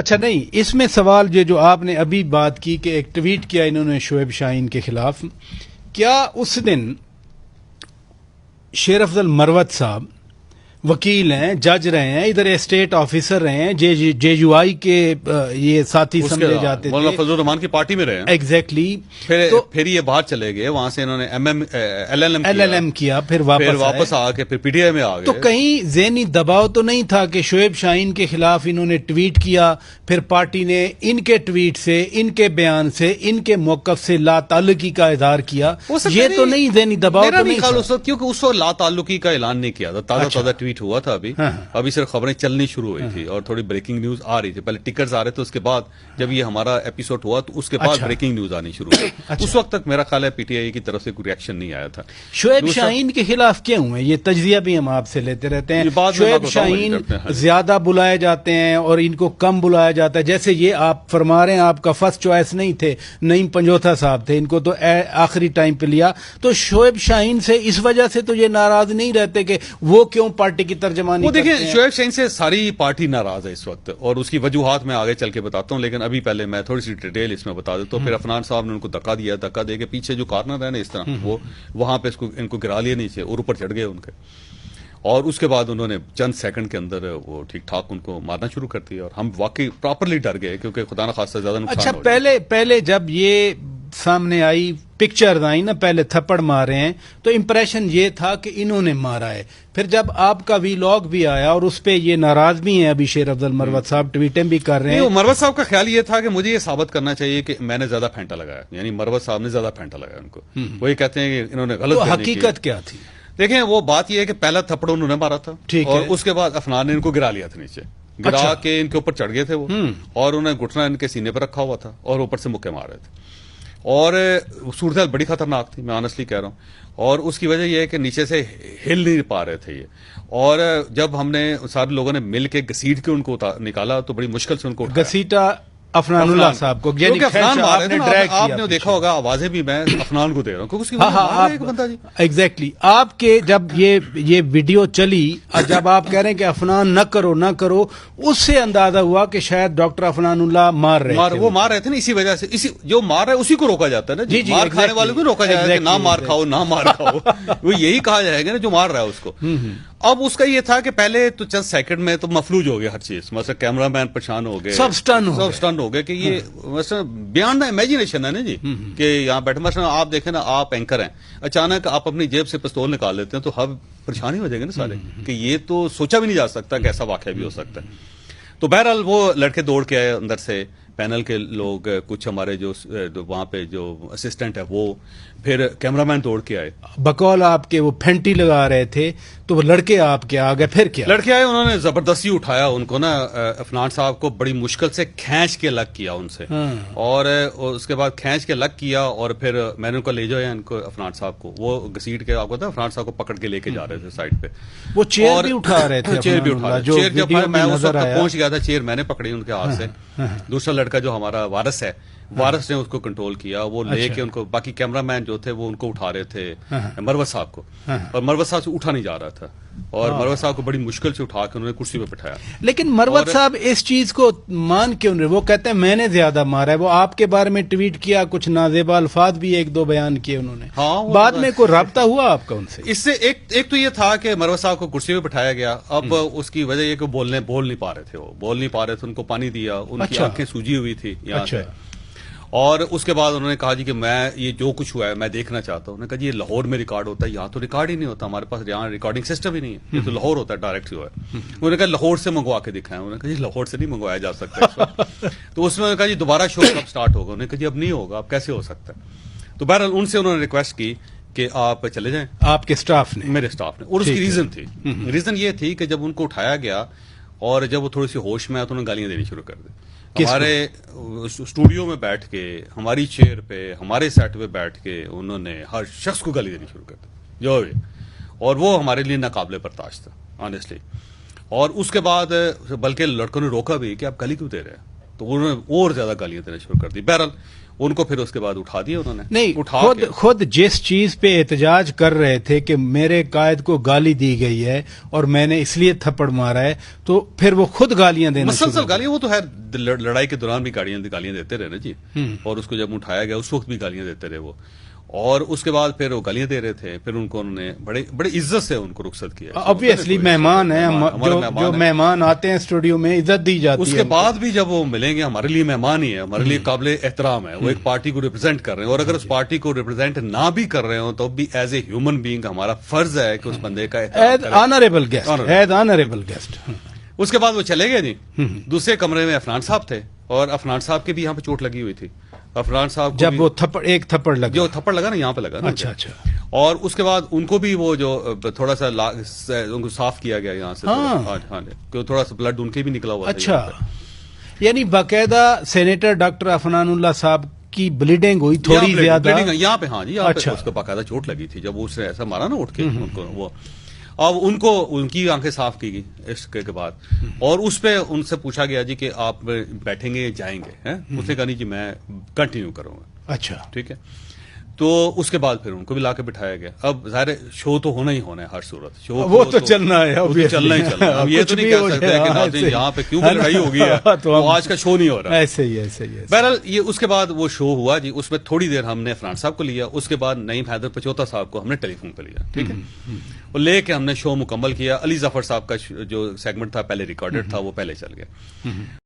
اچھا نہیں، اس میں سوال جو آپ نے ابھی بات کی کہ ایک ٹویٹ کیا انہوں نے شعیب شاہین کے خلاف، کیا اس دن شیر افضل مروت صاحب وکیل ہیں، جج رہے ہیں، ادھر اسٹیٹ آفیسر رہے ہیں، جے یو آئی کے یہ ساتھی سمجھے جاتے مولانا فضل الرحمان کی پارٹی میں رہے ہیں ایگزیکٹلی، پھر یہ باہر چلے گئے، وہاں سے انہوں نے ایل ایل ایم کیا، پھر واپس آ کے پھر پی ٹی آئی میں آ گئے. تو کہیں ذہنی دباؤ تو نہیں تھا کہ شعیب شاہین کے خلاف انہوں نے ٹویٹ کیا، پھر پارٹی نے ان کے ٹویٹ سے، ان کے بیان سے، ان کے موقف سے لا تعلقی کا اظہار کیا؟ یہ تو نہیں ذہنی دباؤ تو نہیں تھا؟ کیونکہ اس وقت لا تعلقی کا اعلان نہیں کیا تھا، تازہ ٹویٹ ہوا تھا ابھی صرف خبریں چلنی شروع ہوئی تھی اور تھوڑی بریکنگ نیوز آ رہی تھی. پہلے ٹکرز آ رہے تھے، اس کے بعد جب یہ ہمارا ایپیسوڈ ہوا تو اس کے بعد بریکنگ نیوز آنی شروع ہوئی. اس وقت تک میرا خیال ہے پی ٹی آئی کی طرف سے کوئی ریئیکشن نہیں آیا تھا. شعیب شاہین کے خلاف کیا ہوئے؟ یہ تجزیہ بھی ہم آپ سے لیتے رہتے ہیں. شعیب شاہین زیادہ بلائے جاتے ہیں اور ان کو کم بلایا جاتا ہے، جیسے یہ آپ فرما رہے ہیں آپ کا فرسٹ چوائس نہیں تھے، نعیم پنجوتھا صاحب تھے، ان کو تو آخری ٹائم پہ لیا. تو شعیب شاہین سے اس وجہ سے تو یہ ناراض نہیں رہتے کہ وہ کیوں پارٹی کی ترجمانی کرتے ہیں؟ شعیب شاہین سے ساری پارٹی ناراض ہے اس وقت، اور اس کی وجوہات میں آگے چل کے بتاتا ہوں، لیکن ابھی پہلے میں تھوڑی سی ڈیٹیل اس میں بتا دیتا ہوں. پھر عفنان صاحب نے ان کو دھکا دیا، دھکا دے کے پیچھے جو کارنر ہے نا اس طرح وہ وہاں پہ ان کو گرا لیا نیچے اور اوپر چڑھ گئے ان کے، اور اس کے بعد انہوں نے چند سیکنڈ کے اندر وہ ٹھیک ٹھاک ان کو مارنا شروع کر دیا، اور ہم واقعی پراپرلی ڈر گئے کیونکہ خدا نخواستہ زیادہ نقصان ہو جائے. اچھا، پہلے جب یہ سامنے آئی پکچر آئی نا، پہلے تھپڑ مارے ہیں تو امپریشن یہ تھا کہ انہوں نے مارا ہے. پھر جب آپ کا ویلاگ بھی آیا اور اس پہ یہ ناراض بھی ہیں، ابھی شیر افضل مروت صاحب ٹویٹیں بھی کر رہے ہیں. مروت صاحب کا خیال یہ تھا کہ مجھے یہ ثابت کرنا چاہیے کہ میں نے زیادہ پھینٹا لگایا، یعنی مروت صاحب نے زیادہ پھینٹا لگایا ان کو. وہ یہ کہتے ہیں کہ انہوں نے غلط. تو حقیقت کیا تھی؟ دیکھیں وہ بات یہ ہے کہ پہلا تھپڑ انہوں نے مارا تھا اور اس کے بعد عفنان نے ان کو گرا لیا تھا نیچے، گرا کے ان کے اوپر چڑھ گئے تھے وہ، اور انہوں نے گھٹنا ان کے سینے پہ رکھا ہوا تھا اور اوپر سے مکے مار رہے تھے، اور صورتحال بڑی خطرناک تھی، میں آنیسٹلی کہہ رہا ہوں. اور اس کی وجہ یہ ہے کہ نیچے سے ہل نہیں پا رہے تھے یہ، اور جب ہم نے سارے لوگوں نے مل کے گھسیٹ کے ان کو نکالا تو بڑی مشکل سے ان کو گھسیٹا عفنان اللہ صاحب کو، کیونکہ عفنان آپ نے دیکھا ہوگا آوازیں بھی میں عفنان کو دے رہا ہوں کیونکہ اس کی بندہ جی ایگزیکٹلی آپ کے جب یہ ویڈیو چلی، جب آپ کہہ رہے ہیں کہ عفنان نہ کرو اس سے اندازہ ہوا کہ شاید ڈاکٹر عفنان اللہ مار رہے تھے. وہ مار رہے تھے نا، اسی وجہ سے جو مار رہا ہے اسی کو روکا جاتا ہے نا جی. مار کھانے والوں کو روکا جائے گا کہ نہ مار کھاؤ نہ مار کھاؤ، وہ یہی کہا جائے گا نا جو مار رہا ہے اس کو. اب اس کا یہ تھا کہ پہلے تو چند سیکنڈ میں تو مفلوج ہو گیا ہر چیز، مثلا کیمرہ مین پریشان ہو گئے، سب سٹن ہو گئے کہ یہ مثلا بیانڈ دا امیجنیشن ہے نا جی، کہ یہاں بیٹھے مثلا آپ دیکھیں نا، آپ اینکر ہیں، اچانک آپ اپنی جیب سے پستول نکال لیتے ہیں تو ہم پریشانی ہو جائے گا نا سارے، کہ یہ تو سوچا بھی نہیں جا سکتا کہ ایسا واقعہ بھی ہو سکتا ہے. تو بہرحال وہ لڑکے دوڑ کے آئے اندر سے، پینل کے لوگ، کچھ ہمارے جو وہاں پہ جو اسسٹنٹ ہے وہ، پھر کیمرہ مین دوڑ کے آئے، بقول آپ کے وہ پھینٹی لگا رہے تھے تو وہ لڑکے آپ کے آ گئے. پھر کیا؟ لڑکے آئے، انہوں نے زبردستی اٹھایا ان کو نا، عفنان صاحب کو بڑی مشکل سے کھینچ کے الگ کیا ان سے، اور اس کے بعد کھینچ کے الگ کیا، اور پھر میں نے ان کو لے جایا ان کو، عفنان صاحب کو وہ گھسیٹ کے آپ کو عفنان صاحب کو پکڑ کے لے کے جا رہے تھے سائڈ پہ، وہ چیئر بھی اٹھا رہے تھے، چیئر بھی اٹھا رہے تھے. چیئر جب میں اس وقت پہنچ گیا تھا، چیئر میں نے پکڑی ان کے ہاتھ سے، دوسرا لڑکا جو ہمارا وارث ہے، وارث نے اس کو کنٹرول کیا، وہ لے کے ان کو، باقی کیمرہ مین جو تھے وہ ان کو اٹھا رہے تھے مروت صاحب کو، اور مروت صاحب سے اٹھا نہیں جا رہا تھا، اور مروت صاحب کو بڑی مشکل سے اٹھا کے انہوں نے کرسی پہ بٹھایا. لیکن مروت صاحب اس چیز کو مان کیوں رہے؟ وہ کہتے ہیں میں نے زیادہ مارا ہے. وہ آپ کے بارے میں ٹویٹ کیا، کچھ نازیبا الفاظ بھی ایک دو بیان کیے انہوں نے، بعد میں کوئی رابطہ ہوا آپ کا ان سے؟ اس سے ایک تو یہ تھا کہ مروت صاحب کو کرسی پہ بٹھایا گیا. اب اس کی وجہ یہ کہ بول نہیں پا رہے تھے، وہ بول نہیں پا رہے تھے، ان کو پانی دیا، ان کی آنکھیں سوجی ہوئی تھی یہاں سے، اور اس کے بعد انہوں نے کہا جی کہ میں یہ جو کچھ ہوا ہے میں دیکھنا چاہتا ہوں. انہوں نے کہا جی یہ لاہور میں ریکارڈ ہوتا ہے، یہاں تو ریکارڈ ہی نہیں ہوتا، ہمارے پاس یہاں ریکارڈنگ سسٹم ہی نہیں ہے، یہ تو لاہور ہوتا ہے، ڈائریکٹ ہوا ہے. انہوں نے کہا لاہور سے منگوا کے دکھائیں. انہوں نے کہا جی لاہور سے نہیں منگوایا جا سکتا. تو اس میں کہا جی دوبارہ شو کب سٹارٹ ہوگا؟ انہوں نے کہا جی اب نہیں ہوگا، اب کیسے ہو سکتا ہے؟ تو بہرحال ان سے انہوں نے ریکویسٹ کی کہ آپ چلے جائیں. آپ کے اسٹاف نے؟ میرے اسٹاف نے. اور اس کی ریزن تھی، ریزن یہ تھی کہ جب ان کو اٹھایا گیا اور جب وہ تھوڑی سی ہوش میں آیا تو انہوں نے گالیاں دینی شروع کر دی. ہمارے اسٹوڈیو میں بیٹھ کے، ہماری چیئر پہ، ہمارے سیٹ پہ بیٹھ کے انہوں نے ہر شخص کو گالی دینی شروع کر دی جو بھی، اور وہ ہمارے لیے ناقابل برداشت تھا آنیسٹلی. اور اس کے بعد بلکہ لڑکوں نے روکا بھی کہ آپ گالی کیوں دے رہے ہیں، تو انہوں نے اور زیادہ گالیاں دینا شروع کر دی. بہرحال ان کو پھر اس کے بعد اٹھا دیا انہوں نے. نہیں, خود جس چیز پہ احتجاج کر رہے تھے کہ میرے قائد کو گالی دی گئی ہے اور میں نے اس لیے تھپڑ مارا ہے, تو پھر وہ خود گالیاں دینا مسلسل گالیاں, وہ تو ہے لڑائی کے دوران بھی گالیاں دیتے رہے نا جی, اور اس کو جب اٹھایا گیا اس وقت بھی گالیاں دیتے رہے وہ, اور اس کے بعد پھر وہ گالیاں دے رہے تھے. پھر ان کو انہوں نے بڑے عزت سے ان کو رخصت کیا. obviously مہمان ہیں, جو مہمان آتے ہیں اسٹوڈیو میں عزت دی جاتی ہے. اس کے بعد بھی جب وہ ملیں گے ہمارے لیے مہمان ہی ہے, ہمارے لیے قابل احترام ہے. وہ ایک پارٹی کو ریپرزینٹ کر رہے ہیں, اور اگر اس پارٹی کو ریپرزینٹ نہ بھی کر رہے ہوں تو بھی ایز اے ہیومن بینگ ہمارا فرض ہے کہ اس بندے کا آنریبل گیسٹ. اس کے بعد وہ چلے گئے جی. دوسرے کمرے میں عفنان صاحب تھے, اور عفنان صاحب کے بھی یہاں پہ چوٹ لگی ہوئی تھی. عفنان صاحب جب وہ ایک تھپڑ لگا, جو تھپڑ لگا نا یہاں پہ لگا نا. اچھا. اور اس کے بعد ان کو بھی وہ جو تھوڑا سا ان کو صاف کیا گیا یہاں سے, تھوڑا سا بلڈ ان کے بھی نکلا ہوا. اچھا, یعنی باقاعدہ سینیٹر ڈاکٹر عفنان اللہ صاحب کی بلیڈنگ ہوئی تھوڑی زیادہ یہاں پہ. ہاں جی, اس کو باقاعدہ چوٹ لگی تھی جب اس نے ایسا مارا نا اٹھ کے ان کو. وہ اب ان کی آنکھیں صاف کی گئی اس کے بعد, اور اس پہ ان سے پوچھا گیا جی کہ آپ بیٹھیں گے جائیں گے. اس نے کہا نہیں جی میں کنٹینیو کروں گا. اچھا, ٹھیک ہے. تو اس کے بعد پھر ان کو بھی لا کے بٹھایا گیا. اب ظاہر شو تو ہونا ہی ہونا ہے ہر صورت, شو وہ تو چلنا ہے, چلنا ہی چلنا ہے. اب یہ تو نہیں کہہ سکتے کہ ناظرین یہاں پہ کیوں لڑائی ہو گئی ہے, تو آج کا شو نہیں ہو رہا. ایسے ہی. بہرحال یہ اس کے بعد وہ شو ہوا جی. اس میں تھوڑی دیر ہم نے عفنان صاحب کو لیا, اس کے بعد نعیم حیدر پچوتا صاحب کو ہم نے ٹیلی فون پہ لیا. ٹھیک ہے, وہ لے کے ہم نے شو مکمل کیا. علی ظفر صاحب کا جو سیگمنٹ تھا پہلے ریکارڈڈ تھا, وہ پہلے چل گیا.